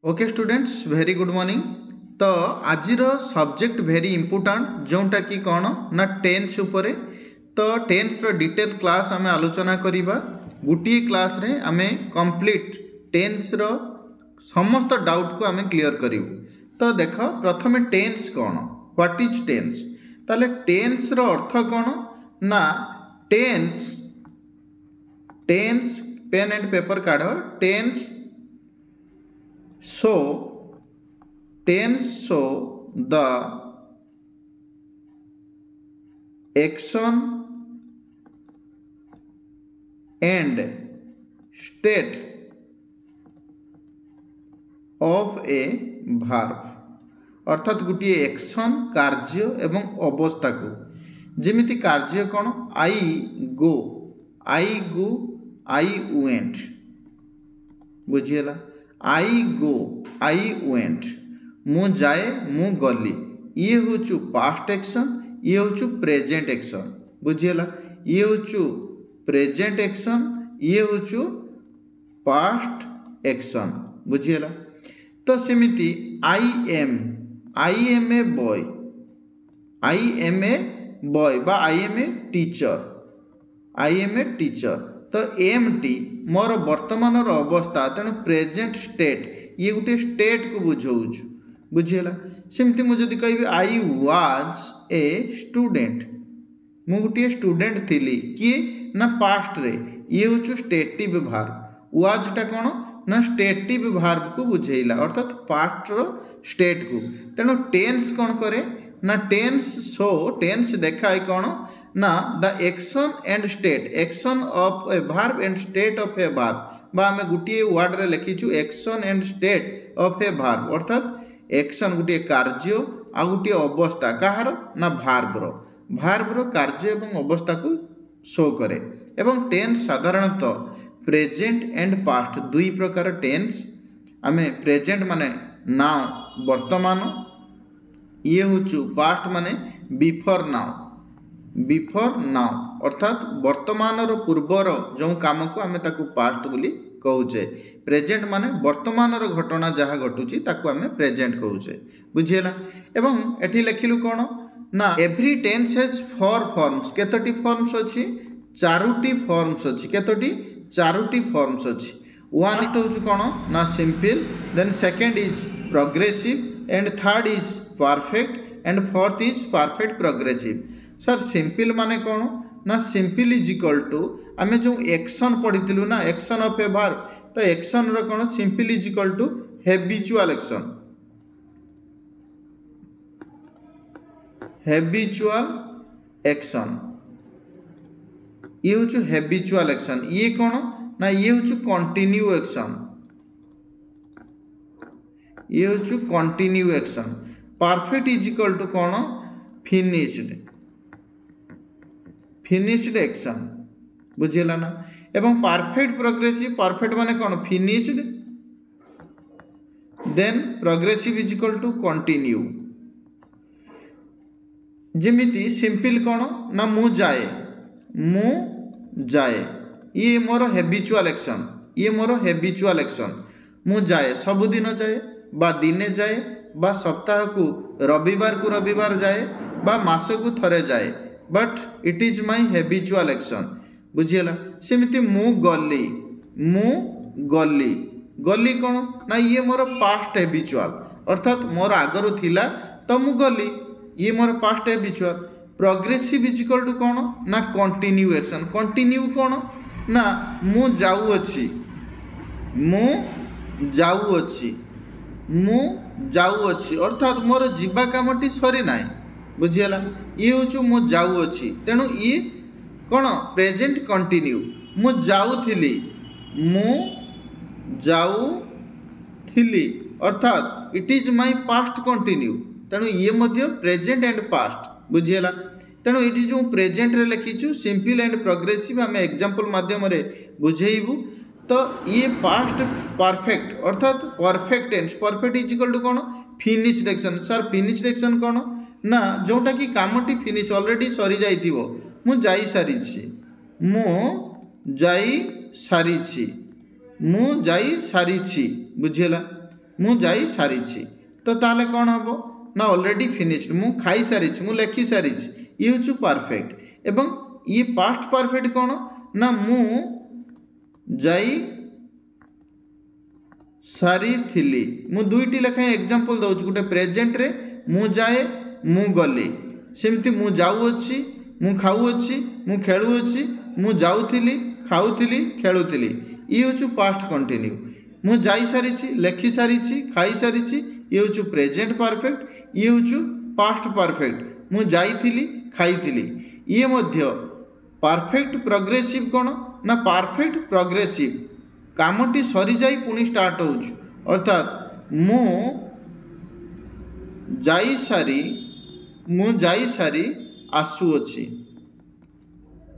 Okay students very good morning. तो आज subject very important जोटा कि कौन ना टेन्स उपरे। तो टेन्स डिटेल क्लास आम आलोचना करवा गोटे क्लास रे आम कंप्लीट टेन्स समस्त डाउट को आम क्लियर करूँ। तो देख प्रथम टेन्स कौन व्हाट इज टेन्स। ताले टेन्स अर्थ कौन ना tense tense pen and paper काढ़ tense tense show the action and state of a verb अर्थात गोटे एक्शन कार्य एवं अवस्था को जेमिति कार्य कौन आई गो I went बुझीगला I go I went मु जाए मु गली ये हूँ पास्ट एक्शन ये हूँ प्रेजेंट एक्शन बुझीगला ये हूँ प्रेजेंट एक्शन ये हूँ पास्ट एक्शन बुझीगला। तो सेमिति आई एम ए बॉय बा आई एम ए टीचर। तो एम टी मोर वर्तमान अवस्था तेणु प्रेजेंट स्टेट ये गोटे स्टेट को बुझाऊँ बुझीगला। सेमती मुझे कहि आई वाज ए स्टूडेंट मु गोटे स्टूडेंट थी किए ना पास्ट रे ये हूँ स्टेटिव भार्ब वाजटा कौन ना स्टेटिव भार्ब को बुझेला अर्थात पास्ट रो स्टेट को। तेणु टेन्स कौन करे ना टेन्स देखाए कौन ना the action and state action of a verb and state of a verb बा आम गोटे वर्ड रे लिखीचु action and state of a verb अर्थात एक्शन गोटे कार्य आ गोटे अवस्था कहार ना भार्ब रो कार्य एवं अवस्था को शो करे। एवं टेन्स साधारणतः प्रेजेंट एंड पास्ट दुई प्रकार टेन्स आम प्रेजेंट माने नाउ वर्तमान ये हूँ पास्ट माने बिफोर नाउ अर्थात वर्तमान पूर्वर जो काम को आम ताकू पास्ट बोली कहूचे। प्रेजेंट माने वर्तमान घटना जहाँ घटुची ताकू आम प्रेजेंट कहूचे बुझीगला। एवं एठी लिखिलु कौन ना every tense has four forms केतोटी फॉर्म्स अछि चारोटी फॉर्म्स अछि केतोटी चारोटी फॉर्म्स अछि। वन हूँ कौन ना simple then second is progressive and third is perfect and fourth is perfect progressive. Sir simple माने कौन ना सिंपल इज इक्वल टू आम जो एक्शन पढ़ी ना एक्शन ऑफ ए वर्ब तो एक्शन रो कौन simple is equal to habitual action ये हूँ हैबिचुअल एक्शन ये कौन ना ये हूँ continue action perfect is equal to कौन फिनिश्ड एक्शन बुझीगला ना। एवं परफेक्ट प्रोग्रेसिव परफेक्ट माने कौन finished then progressive is equal to continue. जेमिति सिंपल कौन ना मु जाए ये मोर हैबिचुअल एक्शन मु जाए सबुदिन जाए बा दिने जाए बा सप्ताह को रविवार जाए बा मास को थरे जाए but it is my habitual action बुझीगला। सेमिति मु गली कौन ना ये मोर पास्ट हैबिचुअल अर्थात मोर आगरू थिला तो मु गली ये मोर past habitual. Progressive is equal to कौन ना कंटिन्यू एक्शन कंटिन्यू कौन ना मु जाऊँगी अर्थात मोर जीवा कामटी सरी ना बुझीगला ये हूँ मु जाऊँगी तेणु ये कौन प्रेजेंट कंटिन्यू मु जाऊँगी अर्थात it is my past continue तेणु ये मध्य प्रेजेंट एंड पास्ट बुझीगला। तेणु ये जो प्रेजेंट रे लिखीचु सिंपल एंड प्रोग्रेसिव आम एग्जांपल माध्यम रे बुझेबू। तो ये पास्ट परफेक्ट अर्थात perfect tense perfect is equal to कौन फिनिश्ड एक्शन। सर फिनिश्ड एक्शन कौन ना जोटा कि कामटी फिनिश ऑलरेडी सरी जाइथिबो मु जाई सारी बुझीगला। मु जाई सारी तो ताले कौन हम ना ऑलरेडी फिनिश्ड मु खाई सारी मु लेखि सारी ये हूँ परफेक्ट एवं ये पास्ट परफेक्ट कौन ना मु जाई सारी थिली मु दुईटी लेखाएं एग्जांपल दउछ गुटे प्रेजेंट रे मु जाए मु गली सेमती मु जाउछि मु खाउछि मु खेलुछि मु जाउथिली खाउथिली खेलुथिली ये हूँ पास्ट कंटिन्यू मु जाई सारी लेखि सारी खाई सारी ये हूँ प्रेजेंट परफेक्ट ये हूँ पास्ट परफेक्ट मु जाइथिली खाइथिली ये मध्य परफेक्ट प्रोग्रेसिव कौन ना परफेक्ट प्रोग्रेसिव कामटी सरी जाई पुणी स्टार्ट हो अर्थात मु जाई सारी आसुअछि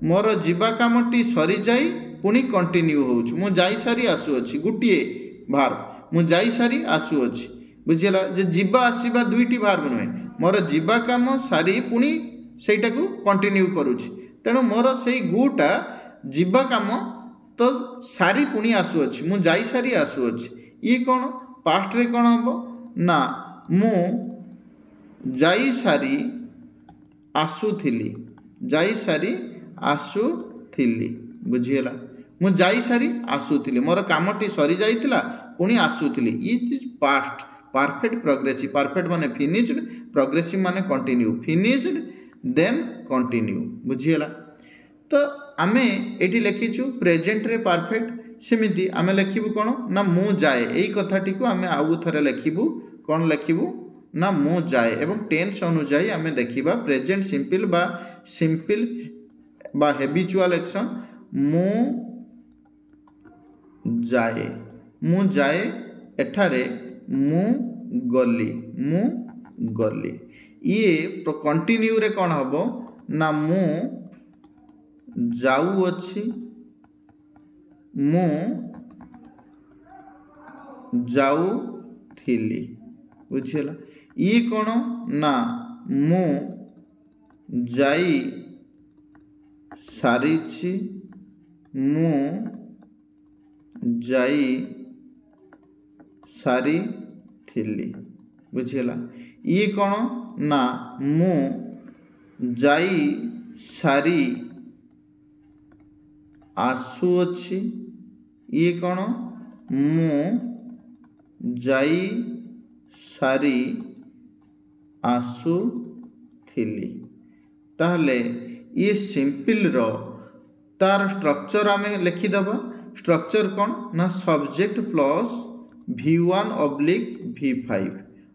मोर जीवा कामटी सरी जाई पुणी कंटिन्यू होउछ मु जाई सारी आसुअछि गुटिए भार्ब मु जाई सारी आसुअछि बुझिला जे जीवा आसीबा दुईटी भार्ब नुहे मोर जीवा काम सारी पुणी सेटा को कंटिन्यू करूछि तेणु मोर सेई गुटा जीवा काम तो सारी पुणी आसुअछि मु जाई सारी आसुअछि ये कौन पास्ट रे कौन हम ना मु जाई सारी आसुथिली जाई सारी आसुथिली बुझीला मु जाई सारी आसुथिली मोर कामटी सरी जाइतिला पुणी आसुथिली ये is past perfect progressive perfect माने फिनिश्ड प्रोग्रेसिव माने कंटिन्यू फिनिश्ड देन कंटिन्यू बुझीला तो आमे एटी लिखिचु प्रेजेंट रे परफेक्ट सेमिति आमे लिखिबु कोन ना मु जाए एई कथाटी को आमे आउ थरे लिखिबु कोन लिखिबु ना मु जाए एवं टेंस अनुसार आमे देखिबा प्रेजेंट सिंपल बा हैबिचुअल एक्शन मु जाए एठारे मु गली ये कंटिन्यू रे कोन हबो ना मु जाउअछि मु जाउथिली बुझिला ये कौन ना मु जाई सारी मु जाई सारी थिली बुझिला ये कौन ना मु जाई सारी आसुअछि ये कौन मु जाई सारी आसुथिली ताहले ये सिंपल रो तार स्ट्रक्चर आमे लिखिदबा स्ट्रक्चर कौन ना subject plus V1 oblique V5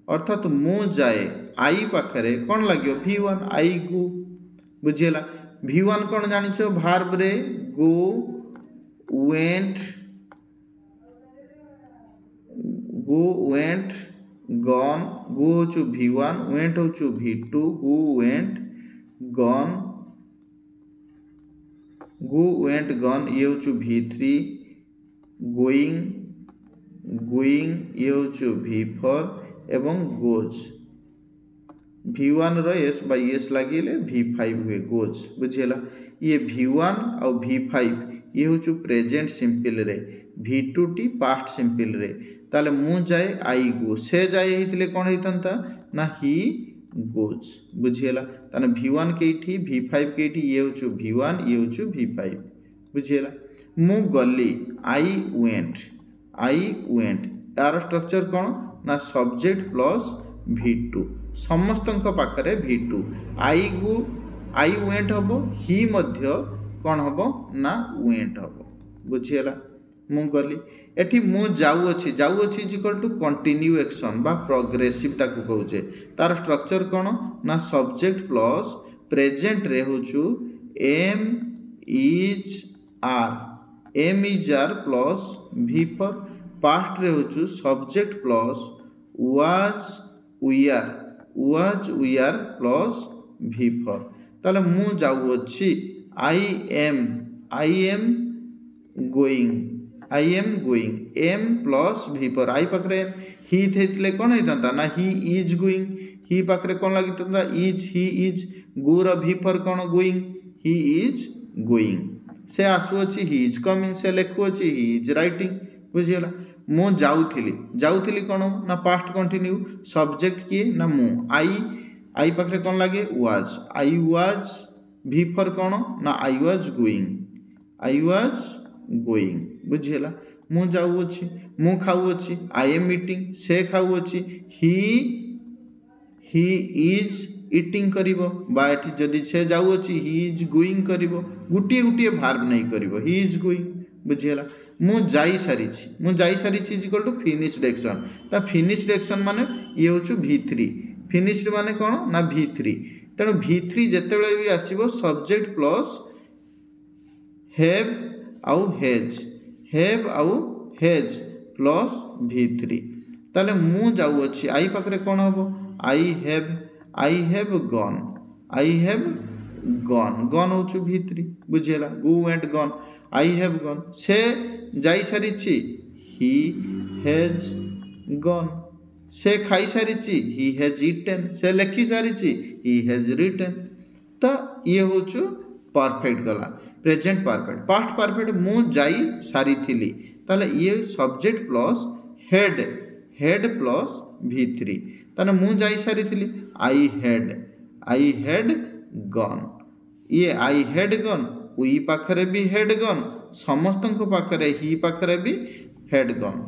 अर्थात मु जाए आई पाखरे कौन लगियो V1 आई गु बुझिला V1 कौन जानिछो भार्ब रे गो वेंट गॉन गो होचु V1 वेंट होचु V2 गो वेंट गॉन ये होचु V3 गोइंग ये होचु V4 एवं गोज V1 रो एस बाय एस लागिले V5 हुए गोज बुझिला ये V1 और V5 ये होचु प्रेजेंट सिंपल रे V2 टी पास्ट सिंपल रे ताले मु जाए आई गो से जाए हितले कोन हितंता ना ही गोज बुझिला ताने V1 केठी V5 केठी ये होचु V1 ये होचु V5 बुझिला मु गली आई वेंट तार स्ट्रक्चर कोन ना सब्जेक्ट प्लस V2 समस्तंक पाखरे V2 आई वेंट हबो ही मध्य कोन हबो ना वेंट हबो बुझिला मु गली एठी मु जाउछि is equal to continue action बा प्रोग्रेसिव ताकू कहूचे तार स्ट्रक्चर कोन ना सब्जेक्ट प्लस प्रेजेंट रे होचु am is are plus V4 past रे होचु subject plus was we are plus V4 ताले मु जाउछि I am going am plus V4 I पाखरे ही थेतले कोन हेतंता ना ही इज गोइंग ही पाखरे कोन लागितंता ही इज गुर V4 cone going he is going से आसुअछि ही इज कमिंग से लेखुअछि ही इज राइटिंग बुझिला मु जाऊथिली जाऊथिली कौन ना पास्ट कंटिन्यू सब्जेक्ट किए ना मु आई पाखे कौन लगे वाज आई वाज भी फॉर कौन ना आई वाज गोइंग बुझीगला मु जाऊँगी मु खाऊँगी आई एम इटिंग से खाऊँगी ही इज इटिंग करिवो बा एठी जदि से जाऊँगी ही इज गोइंग करिवो गुटिए गुटिए भार्ब नहीं करिवो ही इज गोइंग बुझीगला मु जाई सारी इक्वल टू फिनिश्ड एक्शन ता फिनिश्ड एक्शन माने ये होछु V3 फिनिश्ड माने कौन ना V3 तेणु V3 जेतेबेले भी आसीबो सब्जेक्ट प्लस हैव आउ हेज प्लस V3 ताले मु जाऊँगी आई पाखरे कौन हम आई हैव गन होछु V3 बुझीगला go and gone I have gone से जाई सारी ही हैज गन से खाई सारी ही हैज इटेन से लिखी सारी ही हैज रिटेन तो ये होछु परफेक्ट गला प्रेजेंट परफेक्ट पास्ट परफेक्ट मु जाई सारी थिली ताले ये subject plus head plus V3 ताने मु जाई सारी थिली आई हैड गन ये आई हैड गन वी पाखरे भी हेड गन समस्त पाखरे ही पाखरे भी हेड गन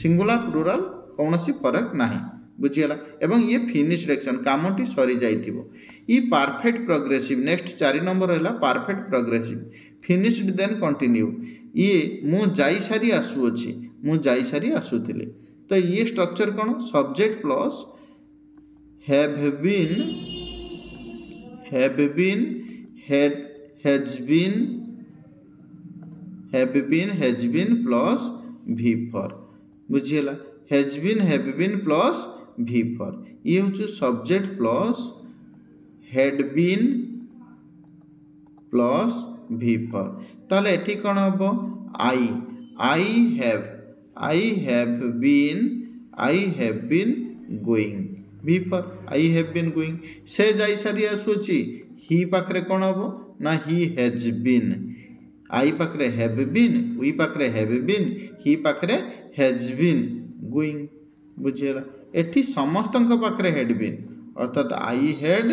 सिंगुलर प्लुराल कौन सी फरक नहीं बुझीगला एवं ये फिनिश्ड एक्शन कामटी सरी जाइथिबो ई परफेक्ट प्रोग्रेसिव नेक्स्ट 4 नंबर हैला perfect progressive finished then continue ये मु जाई सारी आसुथिले तो ये स्ट्रक्चर कौन subject plus have been has been plus V4 बुझीगला हैज बीन प्लस V4 ये हूँ subject plus had been plus V4 ताले एठी कौन हम I have been going V4 I have been going से जाई सारी आसुची ही पाखरे कौन हम ना ही हैज बीन आई पाखरे हैव बीन वी पाखरे हैव बीन ही पाखरे हैज बीन गोइंग बुझीगला एठी समस्त पाखरे हैड बीन अर्थात आई हैड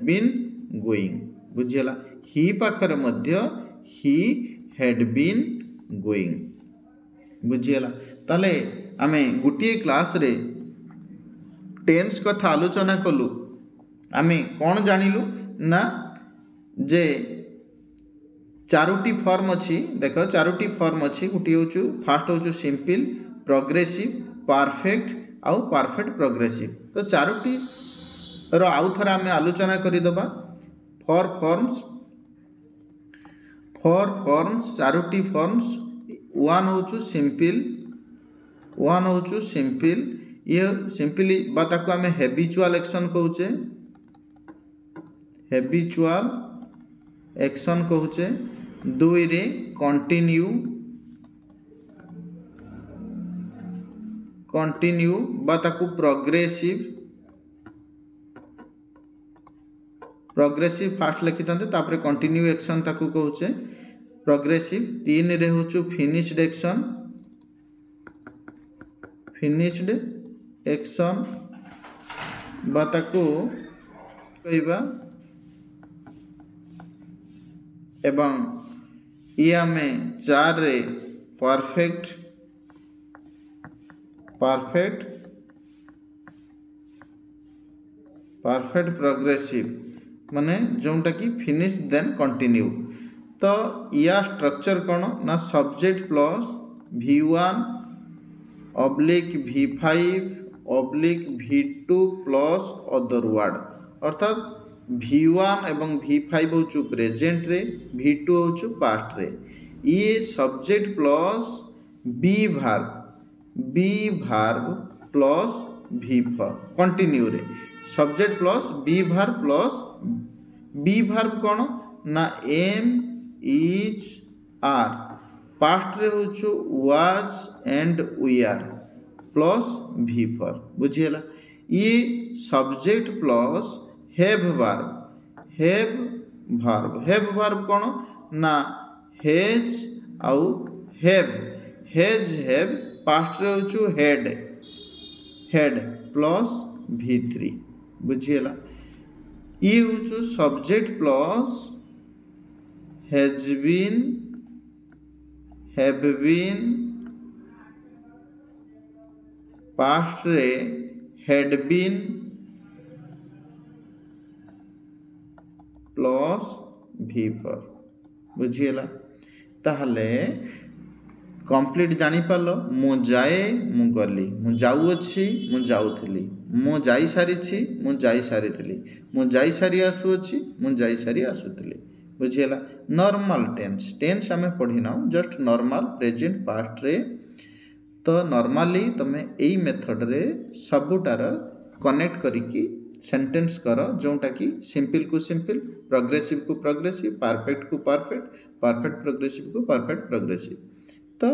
बीन गोइंग बुझीगला ही पाखरे मध्य ही हैड बीन गोइंग बुझीगला ताले आमे गुटिए क्लास रे टेन्स कथा आलोचना कलु आमे कौन जानिलु ना जे चारोटी फॉर्म अच्छी देख चारोटी फॉर्म अच्छी गोटे हूँ फास्ट हूँ सिंपल प्रोग्रेसिव परफेक्ट आउ परफेक्ट प्रोग्रेसिव तो चारोटी आउ थे आम आलोचना करदे for forms Charoti forms one हूँ सिंपल ये सिंपली बाताको आम हैबिचुअल एक्शन कहूचे हैबिचुअल एक्शन कहूचे दुई रे कंटिन्यू बाताको प्रोग्रेसिव फास्ट लिखि थांते तापरे कंटिन्यू एक्शन ताको कहूचे प्रोग्रेसिव तीन रे होचु फिनिश्ड एक्शन बाताको कहबा एवं ये आम चार रे परफेक्ट प्रोग्रेसिव माने जोटा कि फिनिश देन कंटिन्यू तो या स्ट्रक्चर कौन ना subject plus V1 oblique V5 oblique V2 plus other word अर्थात V1 एवं V5 हूँ प्रेजेंट रे V2 हूँ पास्ट रे ये subject plus be verb plus V4 continue रे सब्जेक्ट प्लस बी भार्ब कौन ना एम इज आर पास्ट रे हूँ was and we are plus V4 बुझीगला ये सब्जेक्ट प्लस हैव भार्ब कौन ना हेज आउ हेव हेज हेव पास्ट रे होचु हेड हेड प्लस V3 बुझीला ये होचु subject plus has been have been past रे हैड बीन प्लस V4 बुझीला ताहले कंप्लीट जानी पारल मु जाए मु गली मु जाऊ अछि मु जाउथली मु जाई सारी छी मु जाई सारी थली मु जाई सारी आसु अछि मु जाई सारी आसुथली बुझीला नॉर्मल टेंस टेंस हमें पढ़ी ना जस्ट नॉर्मल प्रेजेंट पास्ट रे तो नॉर्मली तमे एई मेथड रे सबुटार कनेक्ट करिकी सेंटेंस कर जोटा कि सिंपल को सिंपल प्रोग्रेसिव को प्रोग्रेसिव परफेक्ट को परफेक्ट परफेक्ट प्रोग्रेसिव को परफेक्ट प्रोग्रेसिव तो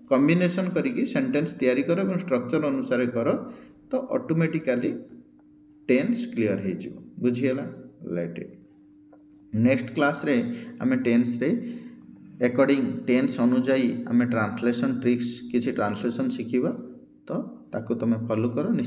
कॉम्बिनेशन करिकी सेंटेंस तैयारी कर और स्ट्रक्चर अनुसार कर तो ऑटोमेटिकली टेंस क्लियर हो जिवो बुझीला लेट इट नेक्स्ट क्लास रे हमें टेंस रे अकॉर्डिंग टेंस अनुजाई हमें ट्रांसलेशन ट्रिक्स किसी ट्रांसलेशन शिखिबा तो ताको तमे फॉलो करो निश्चित।